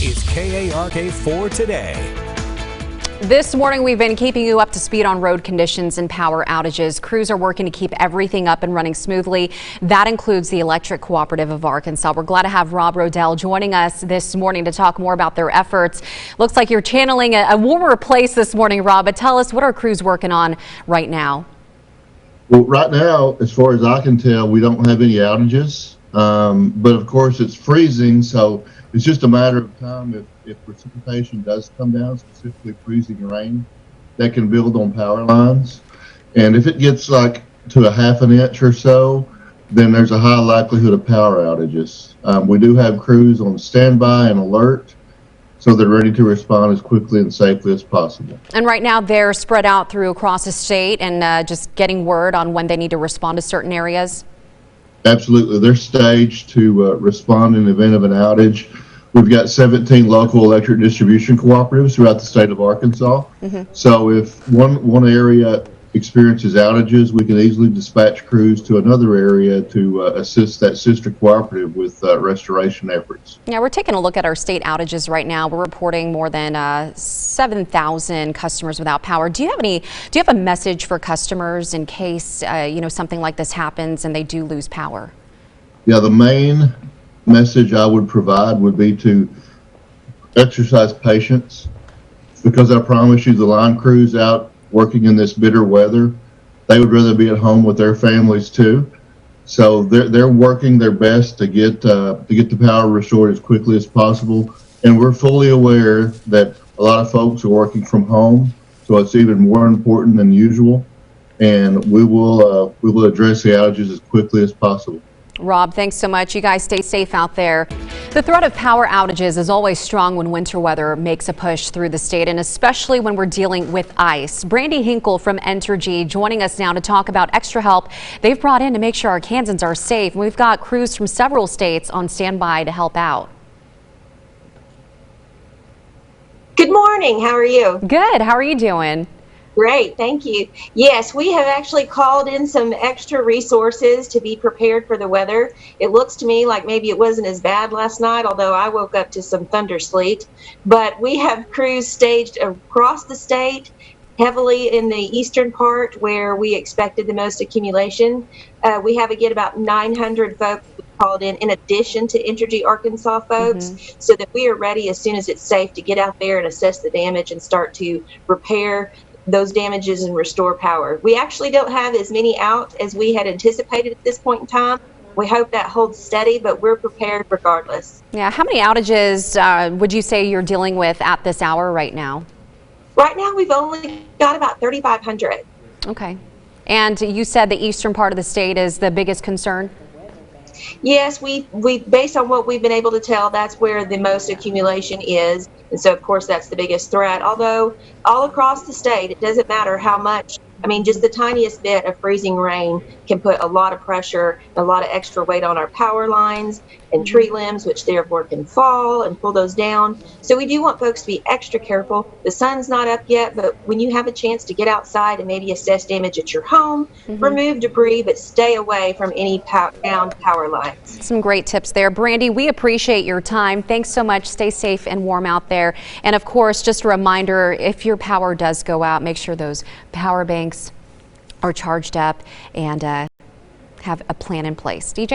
is KARK 4 Today. This morning, we've been keeping you up to speed on road conditions and power outages. Crews are working to keep everything up and running smoothly. That includes the Electric Cooperative of Arkansas. We're glad to have Rob Rodell joining us this morning to talk more about their efforts. Looks like you're channeling a warmer place this morning, Rob, but tell us, what are crews working on right now? Well, right now, as far as I can tell, we don't have any outages. But of course, it's freezing, so it's just a matter of time if precipitation does come down, specifically freezing rain, that can build on power lines. And if it gets like to a half an inch or so, then there's a high likelihood of power outages. We do have crews on standby and alert, so they're ready to respond as quickly and safely as possible. And right now they're spread out across the state and just getting word on when they need to respond to certain areas? Absolutely. They're staged to respond in the event of an outage. We've got 17 local electric distribution cooperatives throughout the state of Arkansas. So if one area experiences outages, we can easily dispatch crews to another area to assist that sister cooperative with restoration efforts. Yeah, we're taking a look at our state outages right now. We're reporting more than 7,000 customers without power. Do you have a message for customers in case something like this happens and they do lose power? Yeah, the main message I would provide would be to exercise patience, because I promise you, the line crews out working in this bitter weather, they would rather be at home with their families too. So they're working their best to get the power restored as quickly as possible. And we're fully aware that a lot of folks are working from home, so it's even more important than usual. And we will address the outages as quickly as possible. Rob, thanks so much. You guys stay safe out there. The threat of power outages is always strong when winter weather makes a push through the state, and especially when we're dealing with ice. Brandy Hinkle from Entergy joining us now to talk about extra help they've brought in to make sure Arkansans are safe. We've got crews from several states on standby to help out. Good morning. How are you? Good. How are you doing? Great, thank you. Yes, we have actually called in some extra resources to be prepared for the weather. It looks to me like maybe it wasn't as bad last night, although I woke up to some thunder sleet. But we have crews staged across the state, heavily in the eastern part where we expected the most accumulation. We have again about 900 folks called in addition to Entergy Arkansas folks, so that we are ready as soon as it's safe to get out there and assess the damage and start to repair those damages and restore power. We actually don't have as many out as we had anticipated at this point in time. We hope that holds steady, but we're prepared regardless. Yeah, how many outages would you say you're dealing with at this hour right now? Right now, we've only got about 3,500. Okay. And you said the eastern part of the state is the biggest concern? Yes, we based on what we've been able to tell, that's where the most accumulation is. And so, of course, that's the biggest threat. Although all across the state, it doesn't matter how much. I mean, just the tiniest bit of freezing rain can put a lot of pressure, a lot of extra weight on our power lines and tree limbs, which therefore can fall and pull those down. So we do want folks to be extra careful. The sun's not up yet, but when you have a chance to get outside and maybe assess damage at your home, remove debris, but stay away from any downed power lines. Some great tips there. Brandy, we appreciate your time. Thanks so much. Stay safe and warm out there. And of course, just a reminder, if your power does go out, make sure those power banks are charged up and have a plan in place. DJ?